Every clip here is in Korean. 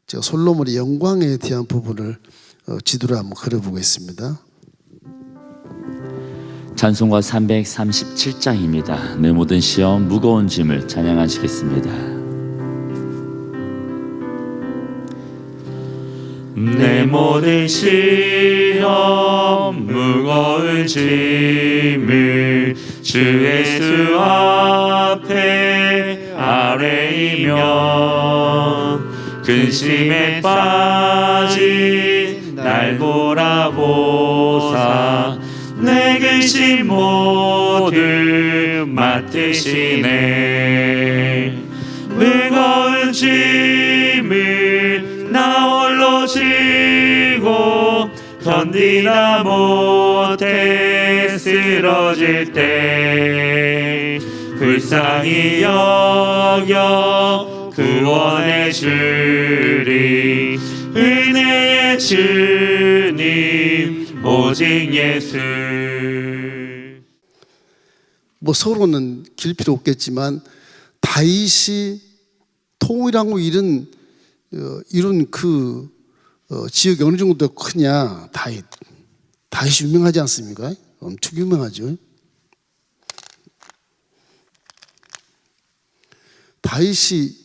제가 솔로몬의 영광에 대한 부분을 지도를 한번 그려보겠습니다. 찬송가 337장입니다. 내 모든 시험 무거운 짐을 찬양하시겠습니다. 내 모든 시험 무거운 짐을 주 예수 앞에 아뢰이며 근심에 빠진 날 돌아보사 내 근심 모두 맡으시네. 무거운 짐을 나 홀로 지고 견디다 못해 쓰러질 때 불쌍히 여겨 구원해 주리. 은혜의 주님 오직 예수. 뭐 서로는 길 필요 없겠지만 다윗이 통일왕국 이룬 그 지역이 어느 정도 크냐. 다윗이 유명하지 않습니까? 엄청 유명하죠. 다윗이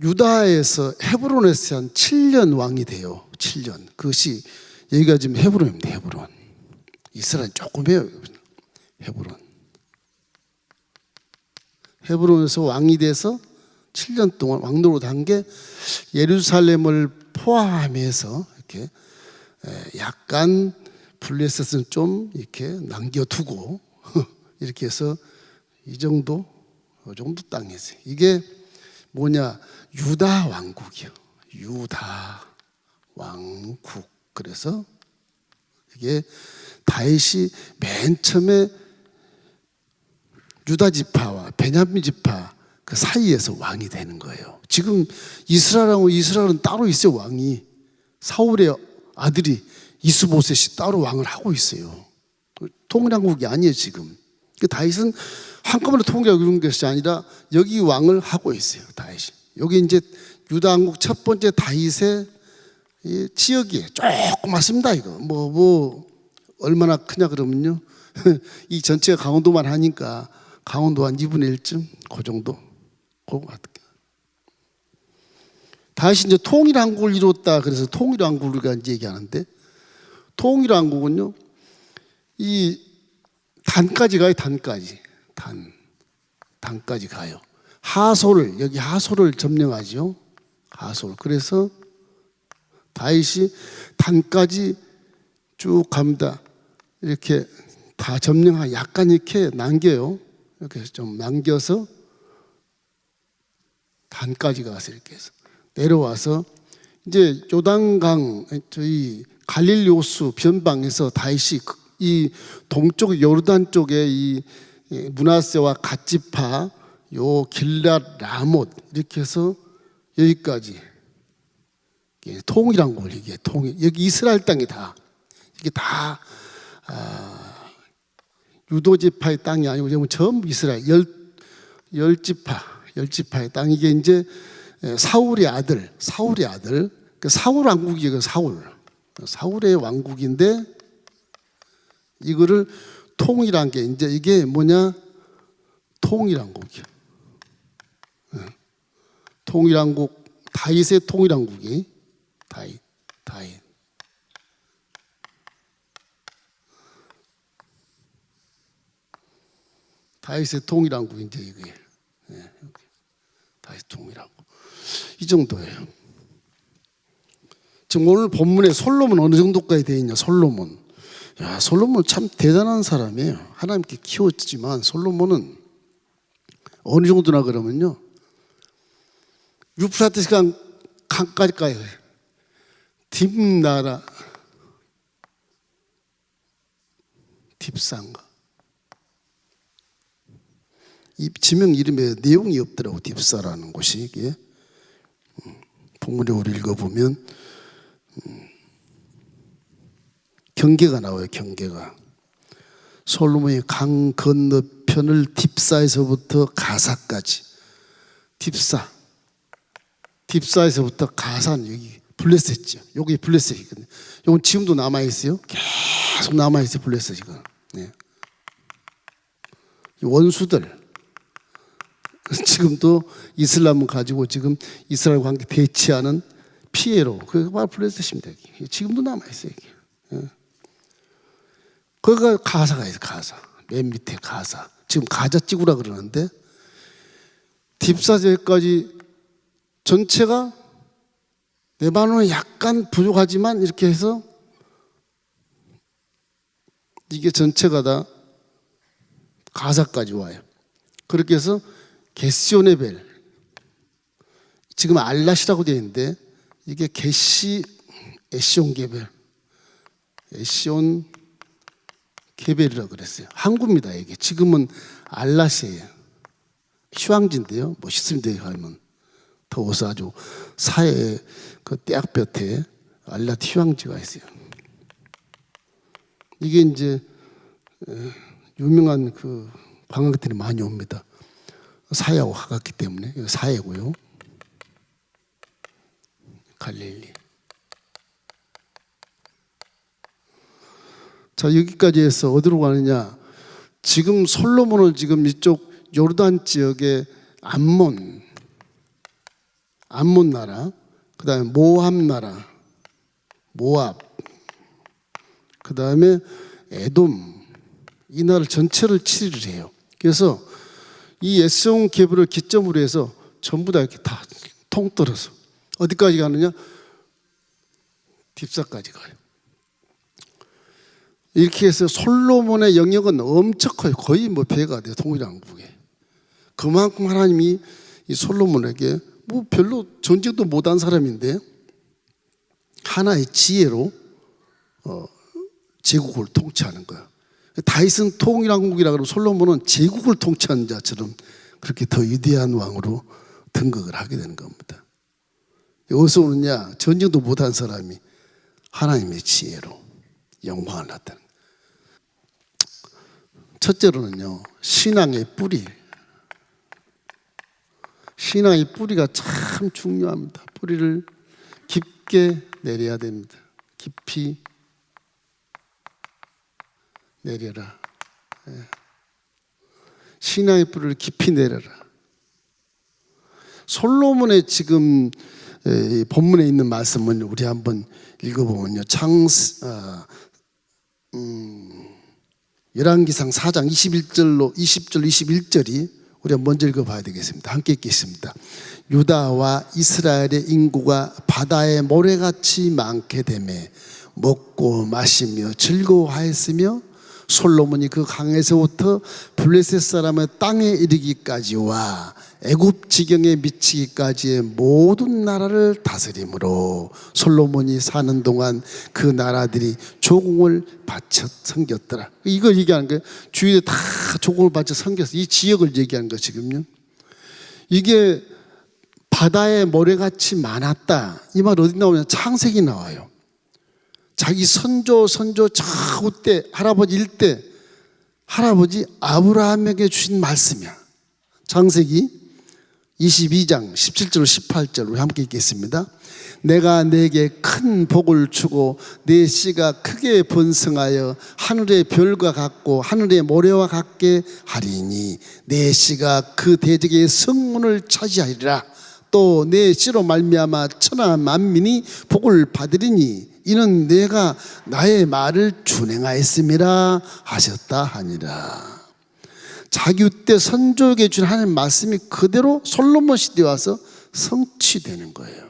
유다에서 헤브론에서 한 7년 왕이 돼요. 7년. 그것이 여기가 지금 헤브론입니다. 헤브론. 이스라엘 조금 해요. 헤브론에서 왕이 돼서 7년 동안 왕노릇 한 게 예루살렘을 포함해서 이렇게 약간 블레셋은 좀 이렇게 남겨두고 이렇게 해서 이 정도 땅이었어요. 이게 뭐냐? 유다 왕국이요. 유다 왕국. 그래서 이게 다윗이 맨 처음에 유다 지파와 베냐민 지파 그 사이에서 왕이 되는 거예요. 지금 이스라엘은 따로 있어요. 왕이 사울의 아들이 이스보셋이 따로 왕을 하고 있어요. 통일왕국이 아니에요 지금. 다윗은 한꺼번에 통일하고 이런 것이 아니라 여기 왕을 하고 있어요. 다윗이. 여기 이제 유다 왕국 첫 번째 다윗의 이 지역이에요. 조그맣습니다. 이거 뭐 얼마나 크냐 그러면요. 이 전체가 강원도만 하니까 강원도 한 2분의 1쯤 그 정도. 다시 이제 통일왕국을 이뤘다. 그래서 통일왕국을 이제 얘기하는데, 통일왕국은요 이 단까지 가요. 단까지 가요. 여기 하솔을 점령하죠. 하솔. 그래서 다윗이 단까지 쭉 갑니다. 이렇게 다 점령하고 약간 이렇게 남겨요. 이렇게 좀 남겨서 단까지 가서 이렇게 해서 내려와서 이제 요단강 저희 갈릴리 호수 변방에서 다윗이 이 동쪽 요르단 쪽에 이 므낫세와 갓지파 요 길랏 라못 이렇게 해서 여기까지 통일왕국을 이게 여기 이스라엘 땅이 다 이게 다 유도 지파의 땅이 아니고 전부 이스라엘 열지파의 땅. 이게 이제 사울의 아들 그 사울 왕국이에요. 사울의 왕국인데 이거를 통일한 게 이제 이게 뭐냐? 통일왕국이요. 통일왕국 다윗의 통일왕국이 다윗. 다윗의 통일왕국 이제 이게 다윗 통일왕국 이 정도예요. 지금 오늘 본문에 솔로몬 어느 정도까지 되어 있냐? 솔로몬 참 대단한 사람이에요. 하나님께 키웠지만 솔로몬은 어느 정도나 그러면요, 유프라테스 강까지 가요. 딥나라 딥산가. 이 지명 이름에 내용이 없더라고. 딥사라는 곳이. 이게 본문에 우리 읽어보면 경계가 나와요. 경계가. 솔로몬이 강 건너편을 딥사에서부터 가사까지. 딥사 딥사에서부터 가사는 여기 블레셋이죠. 여기 블레셋이거든요. 이건 지금도 남아있어요. 계속 남아있어요. 블레셋이건. 네. 원수들 지금도 이슬람을 가지고 지금 이스라엘과 함께 대치하는 피에로, 그게 바로 블레셋입니다. 여기. 지금도 남아있어요. 여기. 거기가 가사가 있어요. 가사. 맨 밑에 가사. 지금 가자 찍으라 그러는데 딥사제까지 전체가 레바논은 약간 부족하지만 이렇게 해서 이게 전체가 다 가사까지 와요. 그렇게 해서 게시오네벨, 지금 알랏이라고 되어 있는데 이게 게시 에시온게벨, 에시온 게벨이라고 그랬어요. 항구입니다. 이게 지금은 알랏이에요. 휴양지인데요. 멋있습니다. 하면 더워서 아주 사해 그 떼약볕에 알랏 휴양지가 있어요. 이게 이제 유명한 그 관광객들이 많이 옵니다. 사해하고 가깝기 때문에 사해고요. 갈릴리. 자, 여기까지 해서 어디로 가느냐? 지금 솔로몬을 지금 이쪽 요르단 지역의 암몬 나라, 그 다음에 모압 나라, 모압, 그 다음에 에돔, 이 나라 전체를 치리를 해요. 그래서 이 에스온 계보를 기점으로 해서 전부 다 이렇게 다 통틀어서 어디까지 가느냐? 딥사까지 가요. 이렇게 해서 솔로몬의 영역은 엄청 커요. 거의 뭐 배가 돼요. 동일왕국에. 그만큼 하나님이 이 솔로몬에게 뭐 별로 전쟁도 못한 사람인데 하나의 지혜로 제국을 통치하는 거야. 다윗은 통일왕국이라 그러고 솔로몬은 제국을 통치하는 자처럼 그렇게 더 위대한 왕으로 등극을 하게 되는 겁니다. 어디서 오느냐? 전쟁도 못한 사람이 하나님의 지혜로 영광을 나타내는 거예요. 첫째로는요, 신앙의 뿌리. 신앙의 뿌리가 참 중요합니다. 뿌리를 깊게 내려야 됩니다. 깊이 내려라. 신앙의 뿌리를 깊이 내려라. 솔로몬의 지금 본문에 있는 말씀은 우리 한번 읽어보면요. 열왕기상 4장 20절 21절이 우리가 먼저 읽어봐야 되겠습니다. 함께 읽겠습니다. 유다와 이스라엘의 인구가 바다의 모래같이 많게 되매 먹고 마시며 즐거워하였으며 솔로몬이 그 강에서부터 블레셋 사람의 땅에 이르기까지와 애굽 지경에 미치기까지의 모든 나라를 다스림으로 솔로몬이 사는 동안 그 나라들이 조공을 바쳐 섬겼더라. 이걸 얘기하는 거예요. 주위에 다 조공을 바쳐 섬겼어. 이 지역을 얘기하는 거 지금요. 이게 바다의 모래같이 많았다. 이 말 어디 나오냐? 창세기 나와요. 자기 선조 좌우 때 할아버지 일대 할아버지 아브라함에게 주신 말씀이야. 창세기 22장 17절 18절 우리 함께 읽겠습니다. 내가 내게 큰 복을 주고 내 씨가 크게 번성하여 하늘의 별과 같고 하늘의 모래와 같게 하리니 내 씨가 그 대적의 성문을 차지하리라. 또 내 씨로 말미암아 천하 만민이 복을 받으리니 이는 내가 나의 말을 준행하였음이라 하셨다 하니라. 자기 때 선조에게 준 하나님의 말씀이 그대로 솔로몬 시대에 와서 성취되는 거예요.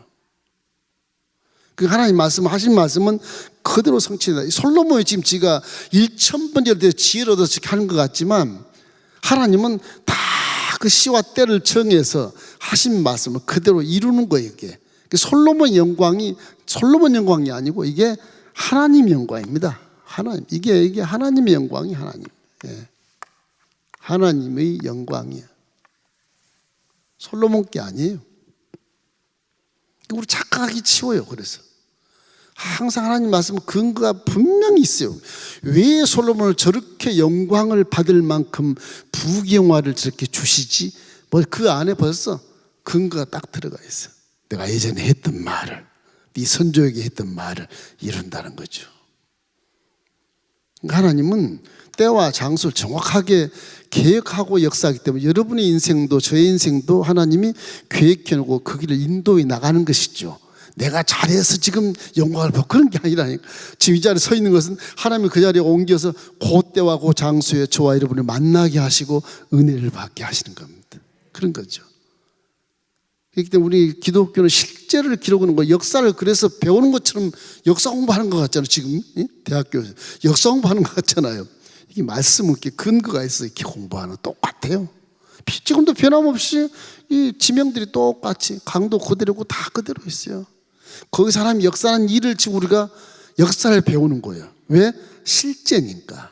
그 하나님 말씀 하신 말씀은 그대로 성취된다. 솔로몬이 지금 지가 1000번째 지혜를 얻어서 하는 것 같지만 하나님은 다 그 시와 때를 정해서 하신 말씀을 그대로 이루는 거예요. 이게 솔로몬 영광이 아니고 이게 하나님 영광입니다. 하나님 이게 하나님의 영광이 하나님. 예. 하나님의 영광이야. 솔로몬 게 아니에요. 우리 착각하기 치워요. 그래서 항상 하나님 말씀은 근거가 분명히 있어요. 왜 솔로몬을 저렇게 영광을 받을 만큼 부귀영화를 저렇게 주시지? 뭐 그 안에 벌써 근거가 딱 들어가 있어요. 내가 예전에 했던 말을, 네 선조에게 했던 말을 이룬다는 거죠. 하나님은 때와 장소를 정확하게 계획하고 역사하기 때문에 여러분의 인생도 저의 인생도 하나님이 계획해놓고 그 길을 인도해 나가는 것이죠. 내가 잘해서 지금 영광을 받고 그런 게 아니라니까. 지금 이 자리에 서 있는 것은 하나님이 그 자리에 옮겨서 그 때와 그 장소에 저와 여러분을 만나게 하시고 은혜를 받게 하시는 겁니다. 그런 거죠. 그렇기 때문에 우리 기독교는 실제를 기록하는 거, 역사를 그래서 배우는 것처럼 역사 공부하는 것 같잖아요. 지금 대학교에서 역사 공부하는 것 같잖아요. 이게 말씀은 이렇게 근거가 있어 이렇게 공부하는 똑같아요. 지금도 변함없이 이 지명들이 똑같이 강도 그대로고 다 그대로 있어요. 거기 사람이 역사하는 일을 지금 우리가 역사를 배우는 거예요. 왜? 실제니까.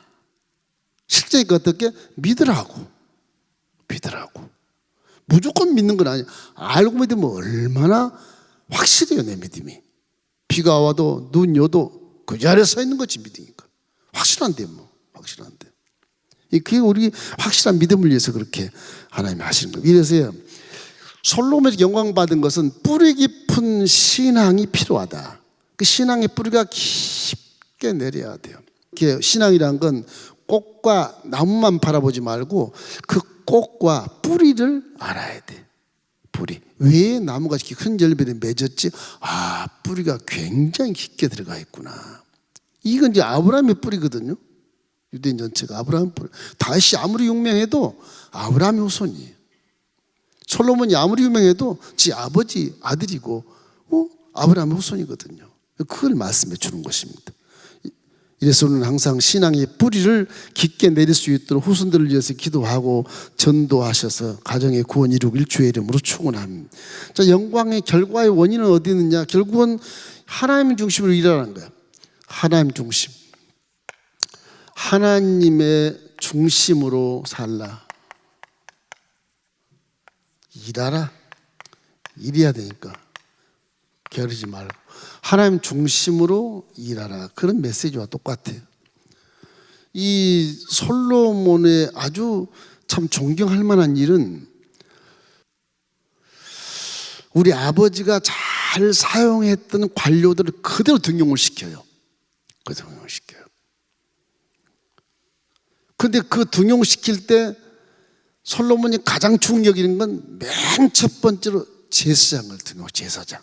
실제니까 어떻게? 믿으라고. 무조건 믿는 건 아니에요. 알고 믿으면 얼마나 확실해요, 내 믿음이. 비가 와도 눈이 오도 그 자리에 서 있는 거지, 믿으니까. 확실한데 뭐. 확실한데. 그게 우리 확실한 믿음을 위해서 그렇게 하나님이 하시는 거예요. 이래서요, 솔로몬이 영광받은 것은 뿌리 깊은 신앙이 필요하다. 그 신앙의 뿌리가 깊게 내려야 돼요. 이렇게 신앙이란 건 꽃과 나무만 바라보지 말고 그 꽃과 뿌리를 알아야 돼. 뿌리. 왜 나무가 이렇게 큰 열매를 맺었지? 아, 뿌리가 굉장히 깊게 들어가 있구나. 이건 이제 아브라함의 뿌리거든요. 유대인 전체가 아브라함 뿌리. 다윗이 아무리 유명해도 아브라함의 후손이에요. 솔로몬이 아무리 유명해도 지 아버지 아들이고 아브라함의 후손이거든요. 그걸 말씀해 주는 것입니다. 이래서 우리는 항상 신앙의 뿌리를 깊게 내릴 수 있도록 후손들을 위해서 기도하고 전도하셔서 가정의 구원 이루길 주의 이름으로 축원합니다. 자, 영광의 결과의 원인은 어디 있느냐? 결국은 하나님 중심으로 일하는 거예요. 하나님 중심. 하나님의 중심으로 살라. 일하라. 일해야 되니까 게으르지 말고 하나님 중심으로 일하라. 그런 메시지와 똑같아요. 이 솔로몬의 아주 참 존경할 만한 일은 우리 아버지가 잘 사용했던 관료들을 그대로 등용을 시켜요. 그대로 등용을 시켜요. 그런데 그 등용시킬 때 솔로몬이 가장 중요히 여기는 건 맨 첫 번째로 제사장을 등용, 제사장.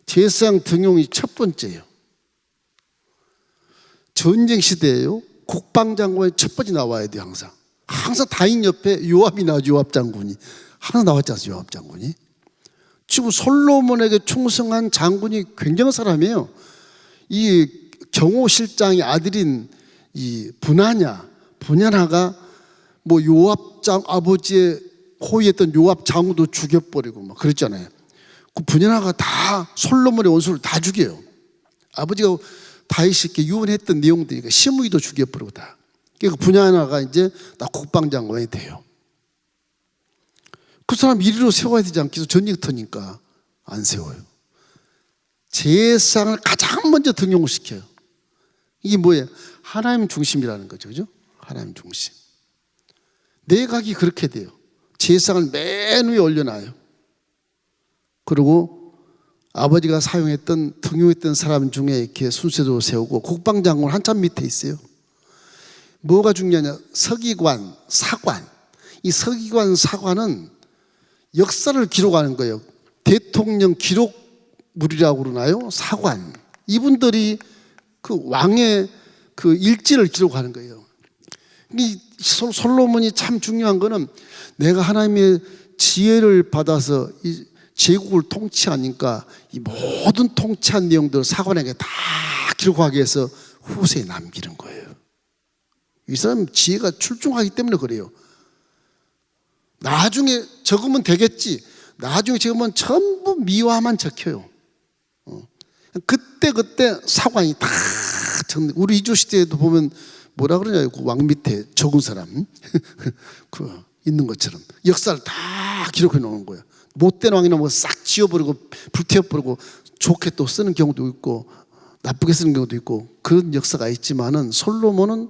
제사장 등용이 첫 번째예요. 전쟁 시대예요. 국방장관이 첫 번째 나와야 돼요. 항상 다윗 옆에 요압이 나오죠. 요압 장군이 항상 나왔지 않습니까? 요압 장군이. 지금 솔로몬에게 충성한 장군이 굉장한 사람이에요. 이 경호실장의 아들인 이 분야나가 뭐 요압 아버지의 호위했던 요압 장군도 죽여버리고 막 그랬잖아요. 그 분야나가 다 솔로몬의 원수를 다 죽여요. 아버지가 다윗에게 유언했던 내용들이니까 시므이도 죽여버리고 다. 그러니까 분야나가 이제 다 국방장관이 돼요. 그 사람 이리로 세워야 되지 않겠어? 전쟁터니까 안 세워요. 제사장을 가장 먼저 등용을 시켜요. 이게 뭐예요? 하나님 중심이라는 거죠. 그죠? 하나님 중심. 내각이 그렇게 돼요. 제사장을 맨 위에 올려놔요. 그리고 아버지가 사용했던 등용했던 사람 중에 이렇게 순서대로 세우고 국방장군 한참 밑에 있어요. 뭐가 중요하냐? 서기관, 사관. 이 서기관, 사관은 역사를 기록하는 거예요. 대통령 기록물이라고 그러나요? 사관. 이분들이 그 왕의 그 일지를 기록하는 거예요. 이 솔로몬이 참 중요한 거는 내가 하나님의 지혜를 받아서 이 제국을 통치하니까 이 모든 통치한 내용들을 사관에게 다 기록하게 해서 후세에 남기는 거예요. 이 사람 지혜가 출중하기 때문에 그래요. 나중에 적으면 되겠지. 나중에 적으면 전부 미화만 적혀요. 그때 사관이 다 적는. 우리 이조 시대에도 보면 뭐라 그러냐, 그 왕 밑에 적은 사람 그 있는 것처럼 역사를 다 기록해 놓은 거예요. 못된 왕이나 뭐 싹 지워버리고 불태워버리고 좋게 또 쓰는 경우도 있고 나쁘게 쓰는 경우도 있고 그런 역사가 있지만은 솔로몬은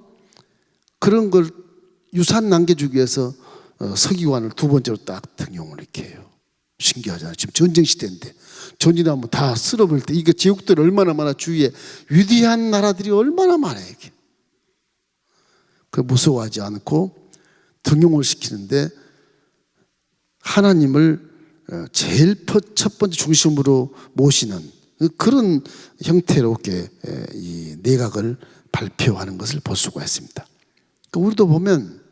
그런 걸 유산 남겨주기 위해서 서기관을 두 번째로 딱 등용을 이렇게 해요. 신기하잖아요. 지금 전쟁 시대인데 전이나면 다 쓸어버릴 때 이게 제국들 얼마나 많아. 주위에 위대한 나라들이 얼마나 많아요. 이게. 그 무서워하지 않고 등용을 시키는데 하나님을 제일 첫 번째 중심으로 모시는 그런 형태로 이렇게 이 내각을 발표하는 것을 볼 수가 있습니다. 우리도 보면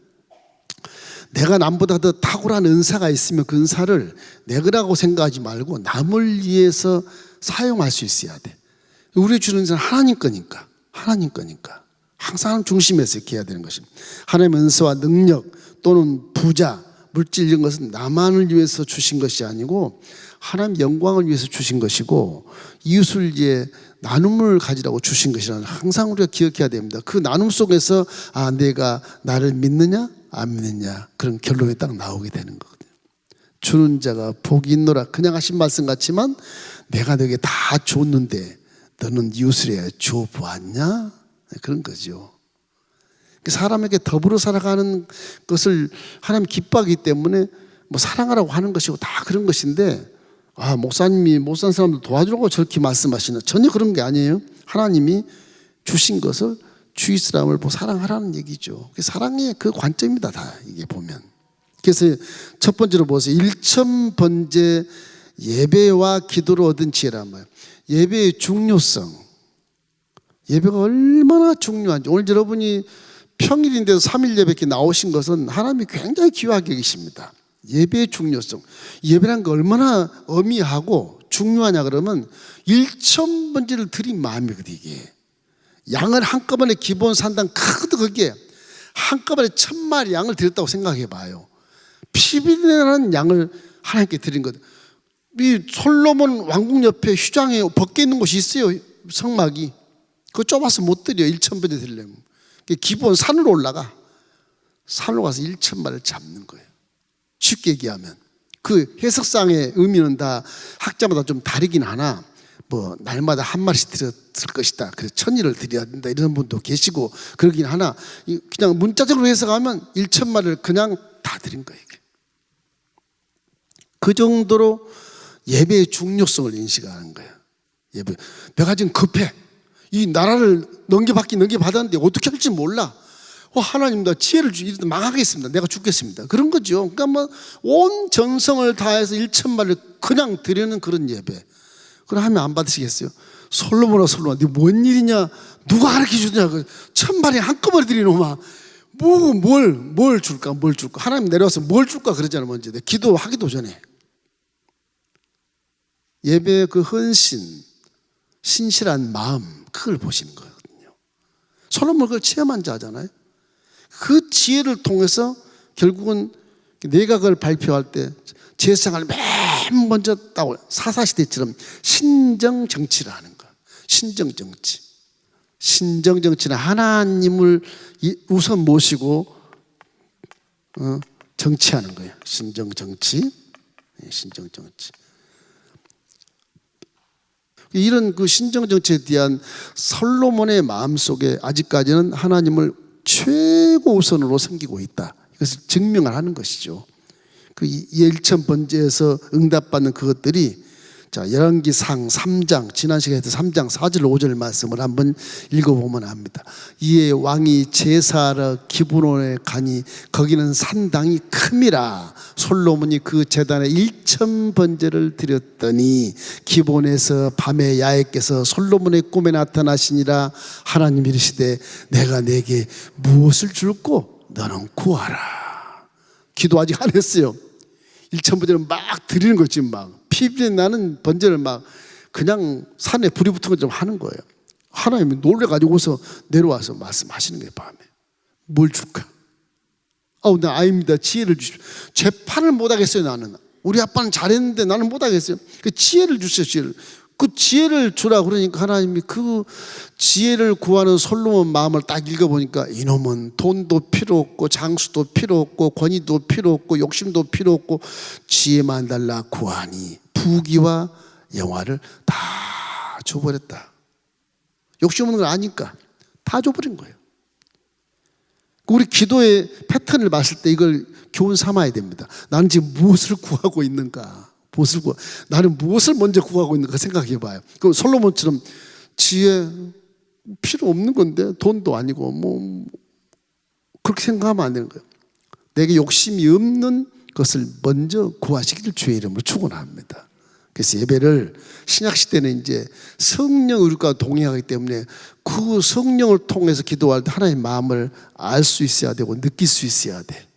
내가 남보다 더 탁월한 은사가 있으면 그 은사를 내 거라고 생각하지 말고 남을 위해서 사용할 수 있어야 돼. 우리 주는 은사는 하나님 거니까. 하나님 거니까. 항상 하나님 중심에서 이렇게 해야 되는 것입니다. 하나님의 은사와 능력 또는 부자, 물질 이런 것은 나만을 위해서 주신 것이 아니고 하나님 영광을 위해서 주신 것이고 이웃을 위해 나눔을 가지라고 주신 것이라는 항상 우리가 기억해야 됩니다. 그 나눔 속에서 내가 나를 믿느냐 안 믿느냐 그런 결론이 딱 나오게 되는 거거든요. 주는 자가 복이 있노라 그냥 하신 말씀 같지만 내가 너에게 다 줬는데 너는 이웃을 위해 줘보았냐 그런 거죠. 사람에게 더불어 살아가는 것을 하나님 기뻐하기 때문에 뭐 사랑하라고 하는 것이고 다 그런 것인데 목사님이 못 산 사람들 도와주라고 저렇게 말씀하시는 전혀 그런 게 아니에요. 하나님이 주신 것을 주위 사람을 사랑하라는 얘기죠. 사랑의 그 관점입니다. 다 이게 보면. 그래서 첫 번째로 보세요. 1,000번째 예배와 기도로 얻은 지혜란 말이에요. 예배의 중요성. 예배가 얼마나 중요한지. 오늘 여러분이 평일인데도 3일 예배께 나오신 것은 하나님이 굉장히 귀하게 계십니다. 예배의 중요성. 예배란 게 얼마나 어미하고 중요하냐 그러면 1,000번째를 드린 마음이거든요. 이게 양을 한꺼번에 기본 산당 크도 그게 한꺼번에 1,000마리 양을 드렸다고 생각해 봐요. 피비린내나는 양을 하나님께 드린 것. 이 솔로몬 왕궁 옆에 휴장에 벗겨 있는 곳이 있어요. 성막이. 그거 좁아서 못 드려. 1,000번째 드리려면. 기본 산으로 올라가. 산으로 가서 1,000마리를 잡는 거예요. 쉽게 얘기하면 그 해석상의 의미는 다 학자마다 좀 다르긴 하나 뭐 날마다 한 마리씩 드렸을 것이다. 그래서 1,000일을 드려야 된다 이런 분도 계시고 그러긴 하나 그냥 문자적으로 해석하면 1,000마리를 그냥 다 드린 거예요. 이게. 그 정도로 예배의 중요성을 인식하는 거예요. 예배. 내가 지금 급해. 이 나라를 넘겨받았는데 어떻게 할지 몰라. 하나님 나 지혜를 주시면 망하겠습니다. 내가 죽겠습니다. 그런 거죠. 그러니까 온 전성을 다해서 1,000마리를 그냥 드리는 그런 예배. 그럼 하면 안 받으시겠어요? 솔로몬아 네 뭔 일이냐? 누가 가르쳐 주냐? 1,000마리 한꺼번에 드리는 놈아. 뭘 줄까? 하나님 내려와서 뭘 줄까? 그러잖아요. 먼저 기도하기도 전에. 예배의 그 헌신, 신실한 마음 그걸 보시는 거거든요. 솔로몬 그걸 체험한 자잖아요. 그 지혜를 통해서 결국은 내각을 발표할 때 제사장을 맨 먼저 따고 사사시대처럼 신정정치를 하는 거예요. 신정정치. 신정정치는 하나님을 우선 모시고 정치하는 거예요. 신정정치. 이런 그 신정정치에 대한 솔로몬의 마음속에 아직까지는 하나님을 최고 우선으로 섬기고 있다. 이것을 증명을 하는 것이죠. 그 1,000번째에서 응답받는 그것들이 열왕기상 3장 지난 시간에 3장 4절 5절 말씀을 한번 읽어보면 압니다. 이에 왕이 제사하러 기브론에 가니 거기는 산당이 큼이라. 솔로몬이 그 제단에 1,000번제를 드렸더니 기브론에서 밤에 야훼께서 솔로몬의 꿈에 나타나시니라. 하나님이 이르시되 내가 내게 무엇을 줄꼬 너는 구하라. 기도 아직 안 했어요. 1,000번제를 막 드리는 거지. 막 피비린 나는 번제를 막 그냥 산에 불이 붙은 것처럼 하는 거예요. 하나님이 놀래가지고서 내려와서 말씀하시는 거예요. 밤에 뭘 줄까? 나 아입니다. 지혜를 주십시오. 재판을 못하겠어요. 나는 우리 아빠는 잘했는데 나는 못하겠어요. 그 지혜를 주세요. 지혜를. 그 지혜를 주라 그러니까 하나님이 그 지혜를 구하는 솔로몬 마음을 딱 읽어보니까 이놈은 돈도 필요 없고 장수도 필요 없고 권위도 필요 없고 욕심도 필요 없고 지혜만 달라 구하니 부귀와 영화를 다 줘버렸다. 욕심 없는 걸 아니까 다 줘버린 거예요. 우리 기도의 패턴을 봤을 때 이걸 교훈 삼아야 됩니다. 나는 지금 무엇을 구하고 있는가? 나는 무엇을 먼저 구하고 있는가 생각해 봐요. 그 솔로몬처럼 지혜 필요 없는 건데 돈도 아니고 뭐 그렇게 생각하면 안 되는 거예요. 내게 욕심이 없는 것을 먼저 구하시기를 주의 이름으로 축원합니다. 그래서 예배를 신약시대는 이제 성령 우리과 동행하기 때문에 그 성령을 통해서 기도할 때 하나님의 마음을 알 수 있어야 되고 느낄 수 있어야 돼.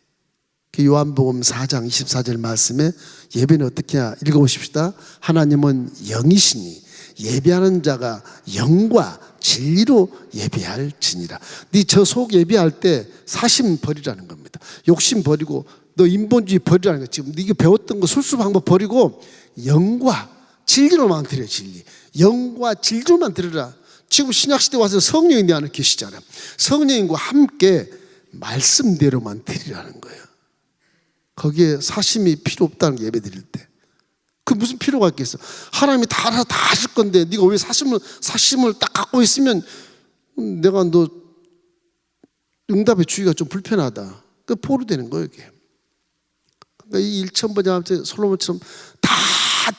요한복음 4장 24절 말씀에 예배는 어떻게 하냐 읽어보십시다. 하나님은 영이시니 예배하는 자가 영과 진리로 예배할지니라. 네 저속 예배할 때 사심 버리라는 겁니다. 욕심 버리고 너 인본주의 버리라는 거야. 지금 네가 배웠던 거 술수 방법 버리고 영과 진리로만 드려. 진리 영과 진리로만 드려라. 지금 신약시대 와서 성령이 내 안에 계시잖아요. 성령님과 함께 말씀대로만 드리라는 거예요. 거기에 사심이 필요 없다는 게 예배 드릴 때. 그 무슨 필요가 있겠어. 하나님이 다 하실 건데 네가 왜 사심을 딱 갖고 있으면 내가 너 응답의 주의가 좀 불편하다. 그 포로되는 거예요 이게. 그러니까 이 1,000번째 솔로몬처럼 다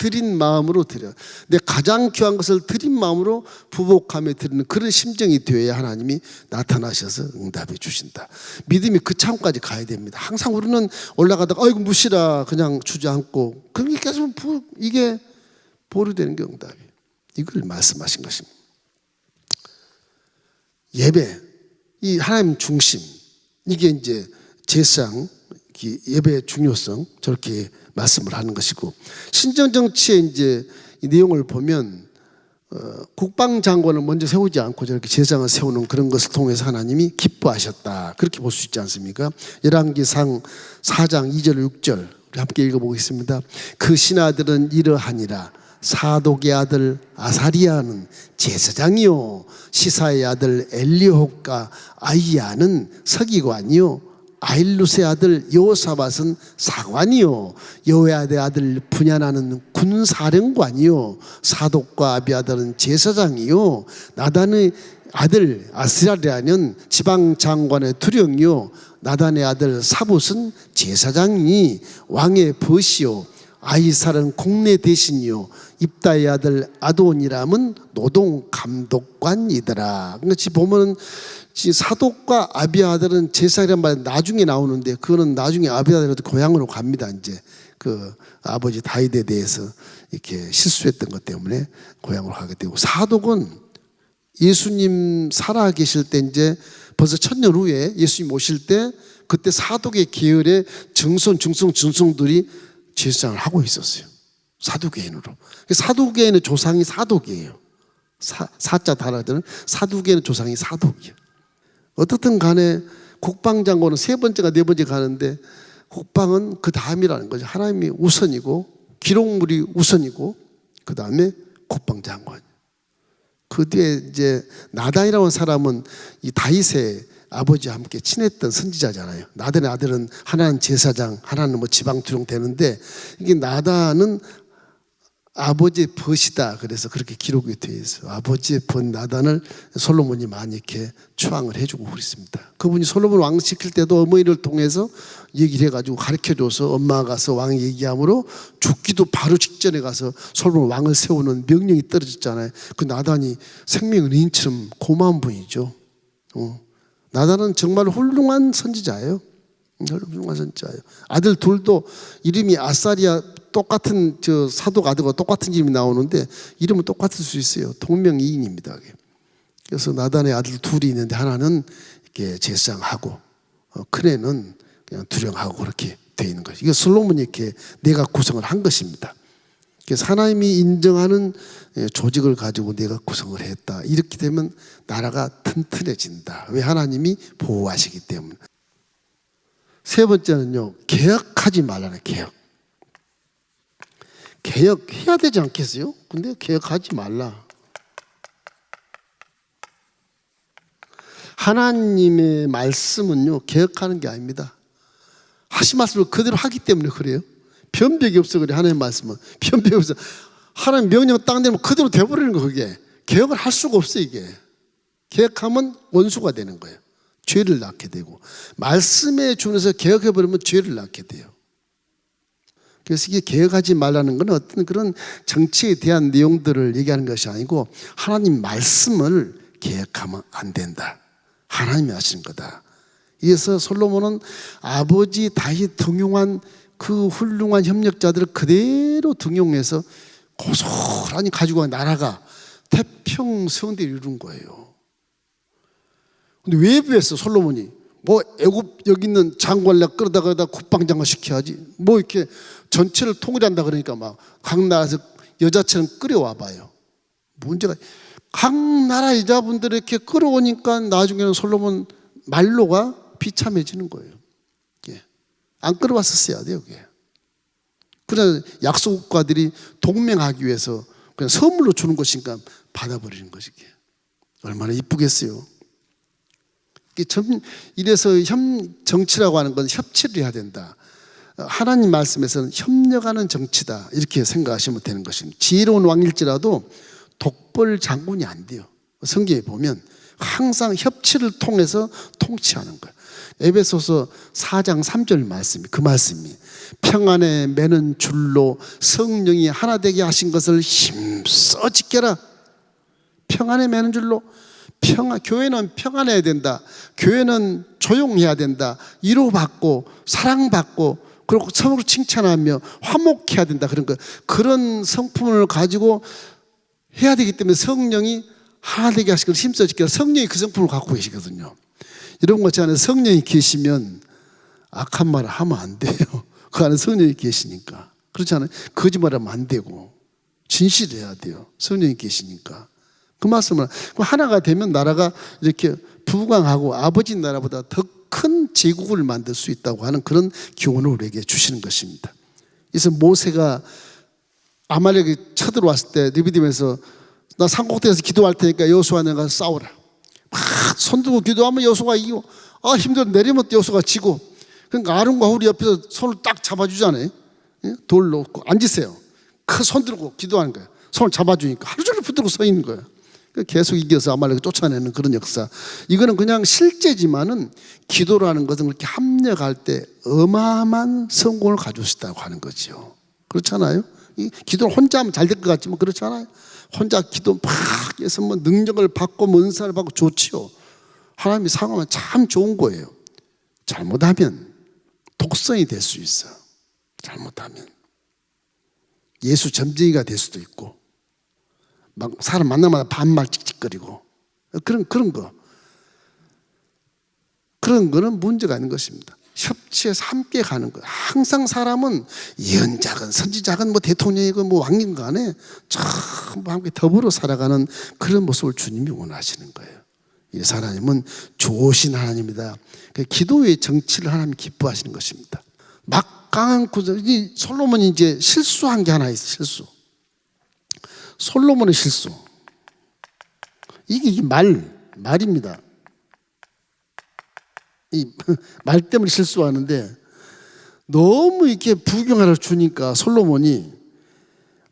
드린 마음으로 드려. 내 가장 귀한 것을 드린 마음으로 부복하며 드리는 그런 심정이 되어야 하나님이 나타나셔서 응답해 주신다. 믿음이 그 차원까지 가야 됩니다. 항상 우리는 올라가다가 아이고 무시라 그냥 주저앉고 그러니까 이게 보류되는 게 응답이에요. 이걸 말씀하신 것입니다. 예배, 이 하나님 중심, 이게 이제 제사장 예배의 중요성 저렇게 말씀을 하는 것이고, 신정 정치의 이제 이 내용을 보면 국방장관을 먼저 세우지 않고 저렇게 제사장을 세우는 그런 것을 통해서 하나님이 기뻐하셨다, 그렇게 볼 수 있지 않습니까? 열왕기상 4장 2절 6절 우리 함께 읽어보겠습니다. 그 신하들은 이러하니라. 사독의 아들 아사리아는 제사장이요 시사의 아들 엘리홉과 아이야는 서기관이요 아일루스의 아들 여호사밧은 사관이요 여호야다의 아들 분야나는 군사령관이요 사독과 아비아달은 제사장이요 나단의 아들 아스라리아는 지방장관의 두령이요 나단의 아들 사봇은 제사장이니 왕의 벗이요 아이살은 공내 대신이요 입다의 아들 아도니람은 노동 감독관이더라. 그렇지 보면은 사독과 아비아들은 제사장이란 말이 나중에 나오는데 그거는 나중에 아비아들도 고향으로 갑니다. 이제 그 아버지 다윗에 대해서 이렇게 실수했던 것 때문에 고향으로 가게 되고, 사독은 예수님 살아 계실 때 이제 벌써 1000년 후에 예수님 오실 때 그때 사독의 계열의 증손들이 제사장을 하고 있었어요. 사두개인으로. 사두개인의 조상이 사독이에요. 사자 달아드는 사두개인의 조상이 사독이에요. 어떻든 간에 국방장관은 세 번째가 네 번째 가는데 국방은 그 다음이라는 거죠. 하나님이 우선이고 기록물이 우선이고 그 다음에 국방장관. 그 뒤에 이제 나단이라는 사람은 이 다윗의 아버지와 함께 친했던 선지자잖아요. 나단의 아들은 하나는 제사장, 하나는 뭐 지방 두령 되는데 이게 나단은 아버지의 벗이다. 그래서 그렇게 기록이 되어 있어요. 아버지의 벗 나단을 솔로몬이 많이 이렇게 추앙을 해주고 그랬습니다. 그분이 솔로몬 왕 시킬 때도 어머니를 통해서 얘기를 해가지고 가르쳐줘서 엄마가 가서 왕 얘기함으로 죽기도 바로 직전에 가서 솔로몬 왕을 세우는 명령이 떨어졌잖아요. 그 나단이 생명의 은인처럼 고마운 분이죠. 나단은 정말 훌륭한 선지자예요. 훌륭한 선지자예요. 아들 둘도 이름이 아사리아, 똑같은 저 사독 아들과 똑같은 이름이 나오는데 이름은 똑같을 수 있어요. 동명이인입니다. 그래서 나단의 아들 둘이 있는데 하나는 이렇게 제사장하고 큰애는 그냥 두령하고 그렇게 되어 있는 거죠. 이거 솔로몬이 이렇게 내가 구성을 한 것입니다. 그래서 하나님이 인정하는 조직을 가지고 내가 구성을 했다. 이렇게 되면 나라가 튼튼해진다. 왜? 하나님이 보호하시기 때문에. 세 번째는요, 개혁하지 말라는 개혁. 개혁해야 되지 않겠어요? 근데 개혁하지 말라. 하나님의 말씀은요, 개혁하는 게 아닙니다. 하신 말씀을 그대로 하기 때문에 그래요. 변백이 없어. 그래. 하나님의 말씀은 변백이 없어. 하나님 명령 딱 내면 그대로 돼버리는 거. 그게 개혁을 할 수가 없어. 이게 개혁하면 원수가 되는 거예요. 죄를 낳게 되고, 말씀에 준해서 개혁해버리면 죄를 낳게 돼요. 그래서 이게 개혁하지 말라는 건 어떤 그런 정치에 대한 내용들을 얘기하는 것이 아니고 하나님 말씀을 개혁하면 안 된다. 하나님이 하시는 거다. 그래서 솔로몬은 아버지 다윗 등용한 그 훌륭한 협력자들을 그대로 등용해서 고스란히 가지고 간 나라가 태평성대를 이룬 거예요. 근데 외부에서 솔로몬이 뭐 애굽 여기 있는 장관을 끌어다가 국방장관 시켜야지, 뭐 이렇게 전체를 통일한다 그러니까 막 각 나라에서 여자처럼 끌어와 봐요. 문제가 각 나라 여자분들 이렇게 끌어오니까 나중에는 솔로몬 말로가 비참해지는 거예요. 예. 안 끌어왔었어야 돼요. 그게. 그래서 약소국가들이 동맹하기 위해서 그냥 선물로 주는 것이니까 받아버리는 것이 얼마나 이쁘겠어요. 이래서 정치라고 하는 건 협치를 해야 된다. 하나님 말씀에서는 협력하는 정치다, 이렇게 생각하시면 되는 것입니다. 지혜로운 왕일지라도 독벌 장군이 안 돼요. 성경에 보면 항상 협치를 통해서 통치하는 거예요. 에베소서 4장 3절 말씀이 그 말씀이 평안에 매는 줄로 성령이 하나 되게 하신 것을 힘써 지켜라. 평안에 매는 줄로 교회는 평안해야 된다. 교회는 조용해야 된다. 위로받고 사랑받고 그리고 서로 칭찬하며 화목해야 된다. 그런 성품을 가지고 해야 되기 때문에 성령이 하나 되게 하신 것을 힘써 지켜라. 성령이 그 성품을 갖고 계시거든요. 이런 것 안에 성령이 계시면 악한 말을 하면 안 돼요. 그 안에 성령이 계시니까. 그렇지 않아요? 거짓말하면 안 되고 진실해야 돼요. 성령이 계시니까. 그 말씀을 하나가 되면 나라가 이렇게 부강하고 아버지 나라보다 더 큰 제국을 만들 수 있다고 하는 그런 교훈을 우리에게 주시는 것입니다. 그래서 모세가 아말렉이 쳐들어왔을 때 느비딤에서 나 산꼭대기에서 기도할 테니까 여호수아 너가 가서 싸우라. 막 손들고 기도하면 여호수아가 이기고, 힘들어 내리면 여호수아가 지고. 그러니까 아론과 훌이 옆에서 손을 딱 잡아주잖아요. 돌 놓고 앉으세요. 그 손 들고 기도하는 거예요. 손을 잡아주니까 하루 종일 붙들고 서 있는 거예요. 계속 이겨서 아말렉을 쫓아내는 그런 역사. 이거는 그냥 실제지만은 기도라는 것은 그렇게 합력할 때 어마어마한 성공을 가져올 수 있다고 하는 거죠. 그렇잖아요? 이 기도를 혼자 하면 잘 될 것 같지만 그렇잖아요. 혼자 기도 막 해서 뭐 능력을 받고 뭐 은사를 받고 좋지요. 하나님이 사용하면 참 좋은 거예요. 잘못하면 독성이 될 수 있어. 잘못하면 예수 점쟁이가 될 수도 있고, 막 사람 만나마다 반말 찍찍거리고 그런 거는 문제가 있는 것입니다. 협치해서 함께 가는 거예요. 항상 사람은 예언자건 선지자건 뭐 대통령이건 뭐 왕인 간에 전부 함께 더불어 살아가는 그런 모습을 주님이 원하시는 거예요. 이 하나님은 좋으신 하나님이다. 기도의 정치를 하나님이 기뻐하시는 것입니다. 막강한 구절, 솔로몬이 이제 실수한 게 하나 있어요. 실수. 솔로몬의 실수. 이게 말입니다. 이 말 때문에 실수하는데 너무 이렇게 부경하러 주니까 솔로몬이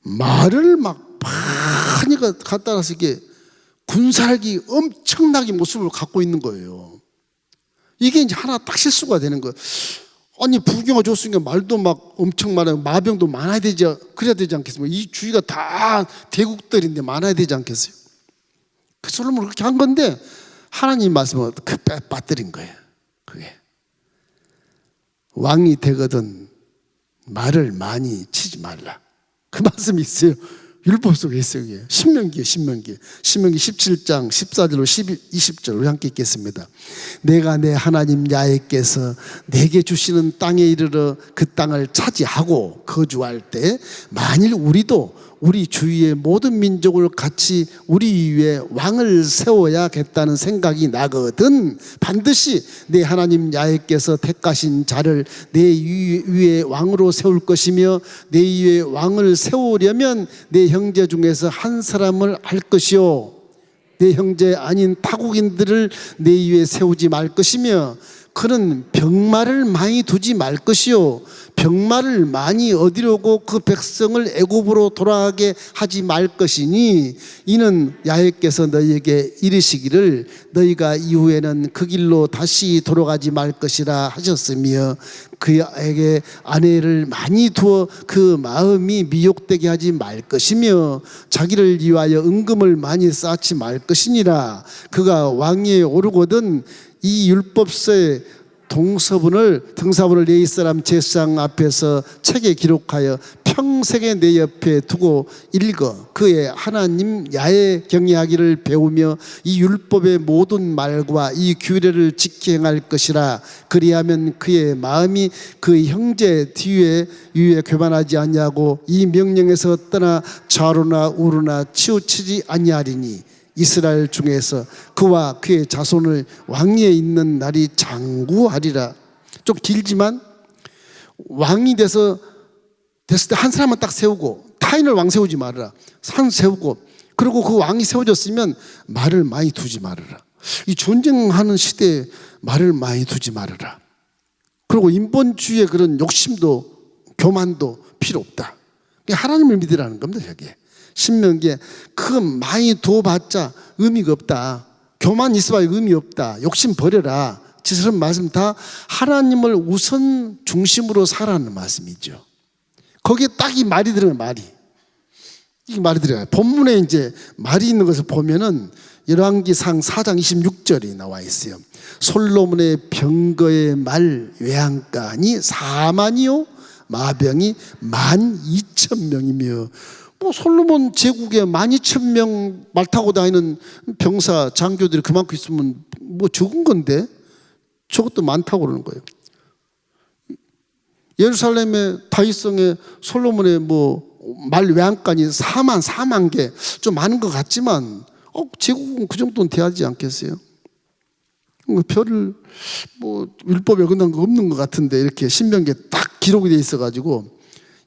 말을 막 많이 갖다 놔서 이게 군살기 엄청나게 모습을 갖고 있는 거예요. 이게 이제 하나 딱 실수가 되는 거예요. 아니 부경화 줬으니까 말도 막 엄청 많아요. 마병도 많아야 되지, 그래야 되지 않겠습니까? 이 주위가 다 대국들인데 많아야 되지 않겠어요? 그 솔로몬은 그렇게 한 건데 하나님 말씀을 그 빠뜨린 거예요. 그게 왕이 되거든 말을 많이 치지 말라. 그 말씀이 있어요. 율법 속에 있어요. 그게 신명기 17장 14절로 20절 우리 함께 읽겠습니다. 내가 내 하나님 야훼께서 내게 주시는 땅에 이르러 그 땅을 차지하고 거주할 때 만일 우리도 우리 주위의 모든 민족을 같이 우리 위에 왕을 세워야겠다는 생각이 나거든 반드시 내 하나님 야훼께서 택하신 자를 내 위에 왕으로 세울 것이며 내 위에 왕을 세우려면 내 형제 중에서 한 사람을 할 것이요 내 형제 아닌 타국인들을 내 위에 세우지 말 것이며 그는 병마를 많이 두지 말 것이요 병마를 많이 얻으려고 그 백성을 애굽으로 돌아가게 하지 말 것이니 이는 야훼께서 너희에게 이르시기를 너희가 이후에는 그 길로 다시 돌아가지 말 것이라 하셨으며 그에게 아내를 많이 두어 그 마음이 미혹되게 하지 말 것이며 자기를 위하여 은금을 많이 쌓지 말 것이니라. 그가 왕위에 오르거든 이 율법서의 등사본을 내 이스라엘 제사장 앞에서 책에 기록하여 평생에 내 옆에 두고 읽어 그의 하나님 야훼 경외하기를 배우며 이 율법의 모든 말과 이 규례를 지켜 행할 것이라. 그리하면 그의 마음이 그 형제 뒤에 위에 교만하지 아니하고 이 명령에서 떠나 좌로나 우로나 치우치지 아니하리니 이스라엘 중에서 그와 그의 자손을 왕위에 있는 날이 장구하리라. 좀 길지만 왕이 됐을 때 한 사람만 딱 세우고 타인을 왕 세우지 말아라. 산 세우고 그리고 그 왕이 세워졌으면 말을 많이 두지 말아라. 이 전쟁하는 시대에 말을 많이 두지 말아라. 그리고 인본주의의 그런 욕심도 교만도 필요 없다. 하나님을 믿으라는 겁니다. 저게 신명기에 그 많이 두어봤자 의미가 없다. 교만 있어봐야 의미 없다. 욕심 버려라. 지금 말씀 다 하나님을 우선 중심으로 살아는 말씀이죠. 거기에 딱 이 말이 들어가요. 이 말이 들어가요. 본문에 이제 말이 있는 것을 보면은 열왕기상 4장 26절이 나와 있어요. 솔로몬의 병거의 말 외양간이 4만이요 마병이 12,000명이며 뭐 솔로몬 제국에 12,000명 말 타고 다니는 병사 장교들이 그만큼 있으면 뭐 적은 건데 저것도 많다고 그러는 거예요. 예루살렘의 다윗성의 솔로몬의 뭐 말 외양간이 4만 개 좀 많은 것 같지만 제국은 그 정도는 돼야지 않겠어요? 별을 뭐 율법에 어긋난 거 없는 것 같은데 이렇게 신명기에 딱 기록이 돼 있어가지고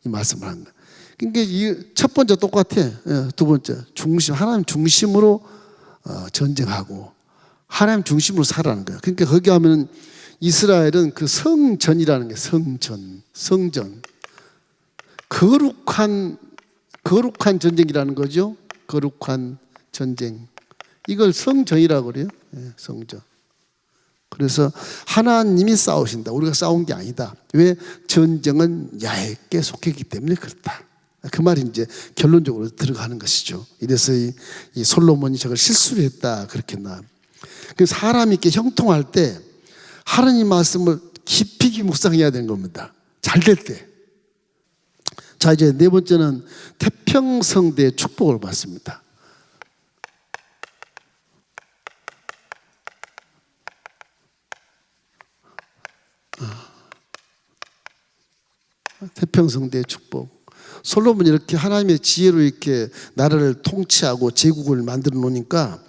이 말씀을 합니다. 그러니까 이 첫 번째 똑같아. 두 번째 중심 하나님 중심으로 전쟁하고 하나님 중심으로 살아가는 거예요. 그러니까 거기 하면 이스라엘은 그 성전이라는 게 성전 거룩한 전쟁이라는 거죠. 거룩한 전쟁 이걸 성전이라고 그래요. 성전. 그래서 하나님이 싸우신다. 우리가 싸운 게 아니다. 왜? 전쟁은 야훼께 속했기 때문에 그렇다. 그 말이 이제 결론적으로 들어가는 것이죠. 이래서 이 솔로몬이 저걸 실수를 했다 그렇게 나. 그 사람이 이렇게 형통할 때 하나님 말씀을 깊이 묵상해야 되는 겁니다. 잘 될 때. 자, 이제 네 번째는 태평성대의 축복을 받습니다. 태평성대의 축복. 솔로몬이 이렇게 하나님의 지혜로 이렇게 나라를 통치하고 제국을 만들어 놓으니까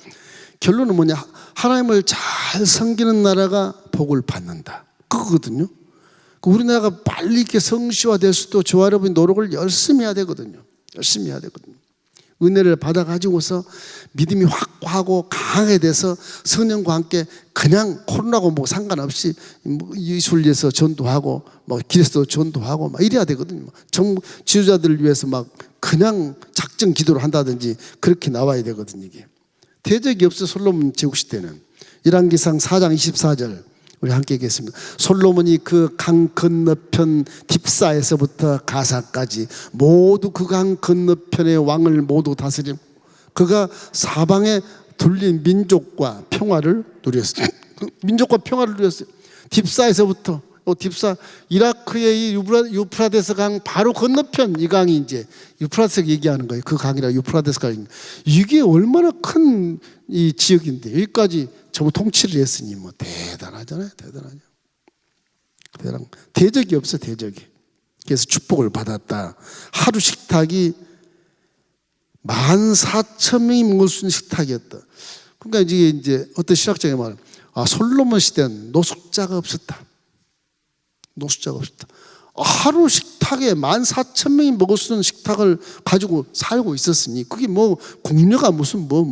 결론은 뭐냐? 하나님을 잘 섬기는 나라가 복을 받는다. 그거거든요. 우리나라가 빨리 이렇게 성시화될 수도 저와 여러분이 노력을 열심히 해야 되거든요. 열심히 해야 되거든요. 은혜를 받아가지고서 믿음이 확고하고 강하게 돼서 성령과 함께 그냥 코로나고 뭐 상관없이 뭐 이술에서 전도하고 뭐 길에서도 전도하고 막 이래야 되거든요. 정부 지도자들을 위해서 막 그냥 작정 기도를 한다든지 그렇게 나와야 되거든요. 이게 대적이 없어. 솔로몬 제국 시대는 열왕기상 4장 24절 우리 함께 읽겠습니다. 솔로몬이 그 강 건너편 딥사에서부터 가사까지 모두 그 강 건너편의 왕을 모두 다스림. 그가 사방에 둘린 민족과 평화를 누렸어요. 민족과 평화를 누렸어요. 딥사에서부터 딥사 이라크의 이 유프라데스 강 바로 건너편 이 강이 이제 유프라데스 얘기하는 거예요. 그 강이라 유프라데스 강이 이게 얼마나 큰 이 지역인데 여기까지 전부 통치를 했으니 뭐 대단하잖아요. 대단한 대적이 없어. 대적이. 그래서 축복을 받았다. 하루 식탁이 14,000명이 먹을 수 있는 식탁이었다. 그러니까 이제 어떤 신학자가 말해요. 솔로몬 시대는 노숙자가 없었다. 하루 식탁에 14,000명이 먹을 수 있는 식탁을 가지고 살고 있었으니 그게 뭐 궁녀가 무슨 뭐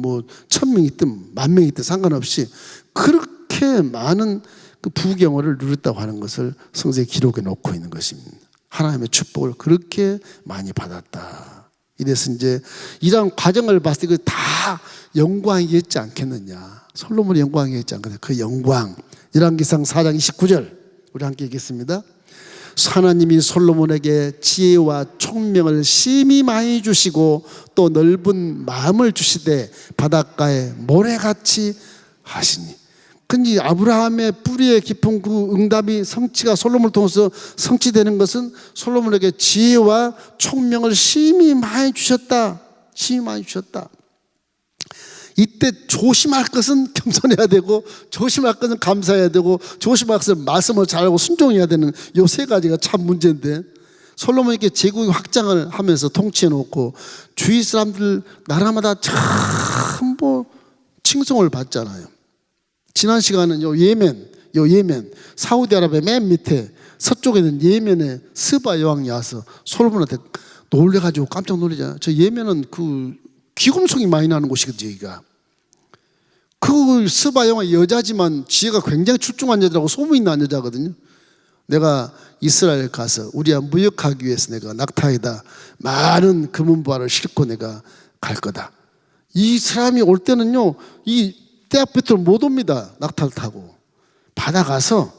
1,000명 있든 10,000명 있든 상관없이 그렇게 많은 그 부경어를 누렸다고 하는 것을 성서에 기록해 놓고 있는 것입니다. 하나님의 축복을 그렇게 많이 받았다. 이래서 이제 이런 과정을 봤을 때 다 영광이겠지 않겠느냐. 솔로몬의 영광이겠지 않겠느냐. 그 영광. 열왕기상 4장 29절 우리 함께 읽겠습니다. 하나님이 솔로몬에게 지혜와 총명을 심히 많이 주시고 또 넓은 마음을 주시되 바닷가에 모래같이 하시니. 근데 아브라함의 뿌리에 깊은 그 응답이 성취가 솔로몬을 통해서 성취되는 것은 솔로몬에게 지혜와 총명을 심히 많이 주셨다. 심히 많이 주셨다. 이때 조심할 것은 겸손해야 되고, 조심할 것은 감사해야 되고, 조심할 것은 말씀을 잘하고 순종해야 되는 이 세 가지가 참 문제인데, 솔로몬에게 제국의 확장을 하면서 통치해 놓고 주위 사람들 나라마다 전부 칭송을 받잖아요. 지난 시간은 요 예멘 사우디아라비아 맨 밑에 서쪽에 있는 예멘의 스바 여왕이 와서 솔로몬한테 놀래가지고 깜짝 놀라잖아요. 저 예멘은 그 귀금속이 많이 나는 곳이거든요. 여기가 그 스바 여왕이 여자지만 지혜가 굉장히 출중한 여자라고 소문이 난 여자거든요. 내가 이스라엘 가서 우리와 무역하기 위해서 내가 낙타에다 많은 금은보화를 싣고 내가 갈 거다. 이 사람이 올 때는요, 이 떼앞부터 못 옵니다. 낙타를 타고 바다 가서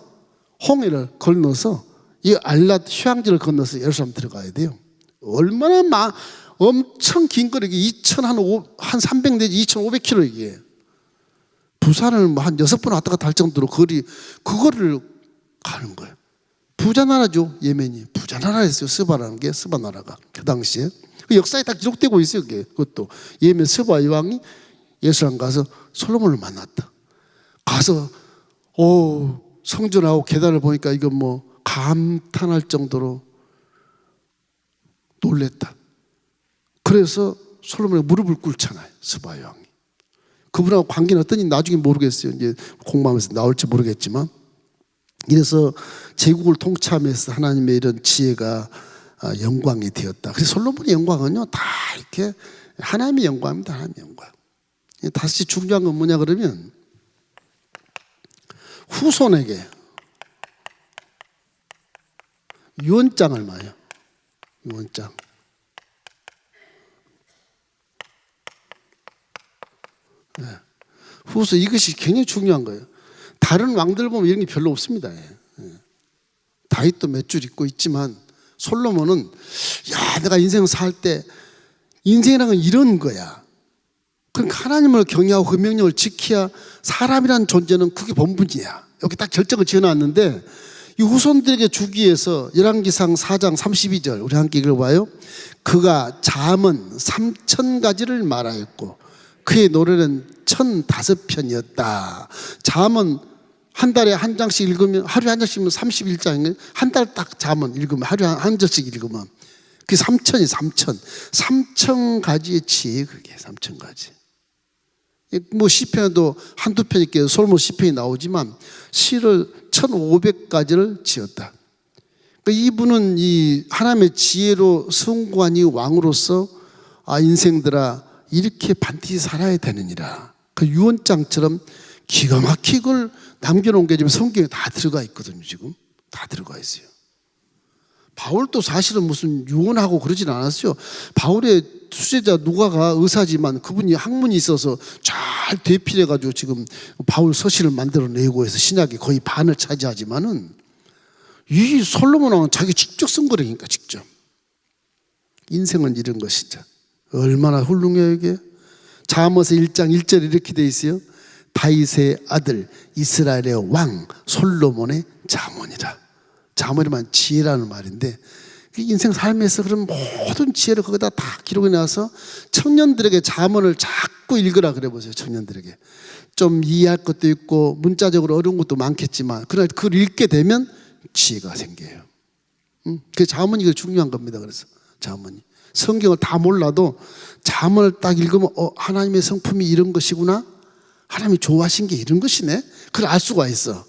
홍해를 건너서 이 알랏 휴양지를 건너서 예루살렘 들어가야 돼요. 얼마나 엄청 긴 거리, 한 300 내지 2,500km 이게. 부산을 뭐 한 6번 왔다 갔다 할 정도로 그거를 가는 거예요. 부자 나라죠. 예멘이 부자 나라였어요. 스바라는 게, 스바 나라가 그 당시에 그 역사에 다 기록되고 있어요. 그것도 예멘 스바 여왕이 예루살렘 가서 솔로몬을 만났다. 가서 성전하고 계단을 보니까 이건 뭐 감탄할 정도로 놀랬다. 그래서 솔로몬이 무릎을 꿇잖아요. 스바 여왕이. 그분하고 관계는 어떤지 나중에 모르겠어요. 이제 공부하면서 나올지 모르겠지만, 이래서 제국을 통치하면서 하나님의 이런 지혜가 영광이 되었다. 그래서 솔로몬의 영광은요, 다 이렇게 하나님의 영광입니다. 하나님의 영광. 다시 중요한 건 뭐냐 그러면, 후손에게 유언장을 마요. 유언장. 네. 후손, 이것이 굉장히 중요한 거예요. 다른 왕들 보면 이런 게 별로 없습니다. 다윗도 몇 줄 읽고 있지만 솔로몬은 내가 인생 살 때 인생이라는 건 이런 거야. 그러니까 하나님을 경외하고 그 명령을 지켜야 사람이라는 존재는 그게 본분이야. 여기 딱 결정을 지어놨는데, 이 후손들에게 주기 위해서 열왕기상 4장 32절 우리 함께 읽어봐요. 그가 잠언 3,000가지를 말하였고 그의 노래는 1,005편이었다. 잠언 한 달에 한 장씩 읽으면, 하루에 한 장씩이면 31장이에요. 한 달 딱 잠언 읽으면, 하루에 한 절씩 읽으면 그게 3,000이 3,000가지의 지혜. 그게 3,000가지. 뭐 시편에도 한두 편 있게 솔로몬 시편이 나오지만 시를 1,500가지를 지었다. 그러니까 이분은 이 하나님의 지혜로 승구한 이 왕으로서 인생들아 이렇게 반드시 살아야 되느니라. 그 유언장처럼 기가 막히게 그걸 남겨놓은 게 지금 성경에 다 들어가 있거든요. 지금 다 들어가 있어요. 바울도 사실은 무슨 유언하고 그러진 않았어요. 바울의 수제자 누가가 의사지만 그분이 학문이 있어서 잘 대필해가지고 지금 바울 서신을 만들어내고 해서 신약이 거의 반을 차지하지만은, 이 솔로몬은 자기 직접 쓴 거라니까. 직접. 인생은 이런 것이죠. 얼마나 훌륭해요 이게. 잠언서 1장 1절에 이렇게 돼 있어요. 다윗의 아들 이스라엘의 왕 솔로몬의 잠언이라. 잠언이란 지혜라는 말인데, 인생 삶에서 그런 모든 지혜를 거기다 다 기록해 놔서 청년들에게 잠언을 자꾸 읽으라 그래 보세요. 청년들에게 좀 이해할 것도 있고 문자적으로 어려운 것도 많겠지만, 그러나 그걸 읽게 되면 지혜가 생겨요. 그 잠언이 이거 중요한 겁니다. 그래서 잠언이, 성경을 다 몰라도 잠언을 딱 읽으면 하나님의 성품이 이런 것이구나, 하나님이 좋아하신 게 이런 것이네, 그걸 알 수가 있어.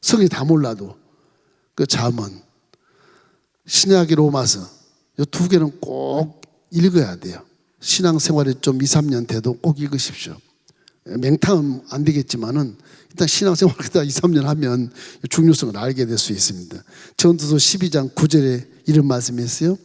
성경 다 몰라도. 그 잠언, 신약의 로마서, 이 두 개는 꼭 읽어야 돼요. 신앙생활에 좀 2, 3년 돼도 꼭 읽으십시오. 맹탕은 안 되겠지만은 일단 신앙생활 그다 2, 3년 하면 중요성을 알게 될 수 있습니다. 전도서 12장 9절에 이런 말씀이 있어요.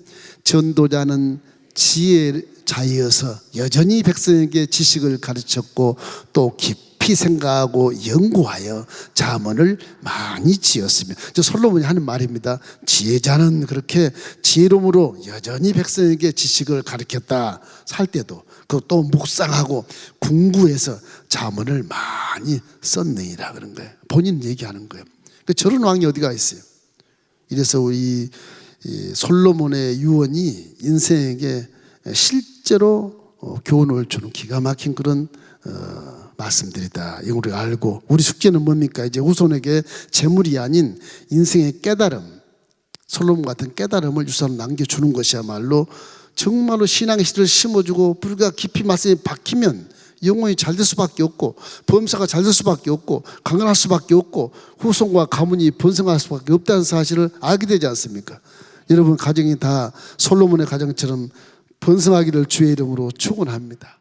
전도자는 지혜자이어서 여전히 백성에게 지식을 가르쳤고 또 깊이 생각하고 연구하여 잠언을 많이 지었으며, 저 솔로몬이 하는 말입니다. 지혜자는 그렇게 지혜로움으로 여전히 백성에게 지식을 가르쳤다. 살 때도 그또 묵상하고 궁구해서 잠언을 많이 썼느니라 그런 거예요. 본인 얘기하는 거예요. 저런 왕이 어디가 있어요? 이래서 우리 이 솔로몬의 유언이 인생에게 실제로 교훈을 주는 기가 막힌 그런 말씀들이다. 이걸 우리가 알고, 우리 숙제는 뭡니까? 이제 후손에게 재물이 아닌 인생의 깨달음, 솔로몬 같은 깨달음을 유산으로 남겨주는 것이야말로 정말로 신앙의 씨를 심어주고 불과 깊이 말씀이 박히면 영혼이 잘 될 수밖에 없고 범사가 잘 될 수밖에 없고 강건할 수밖에 없고 후손과 가문이 번성할 수밖에 없다는 사실을 알게 되지 않습니까? 여러분 가정이 다 솔로몬의 가정처럼 번성하기를 주의 이름으로 축원합니다.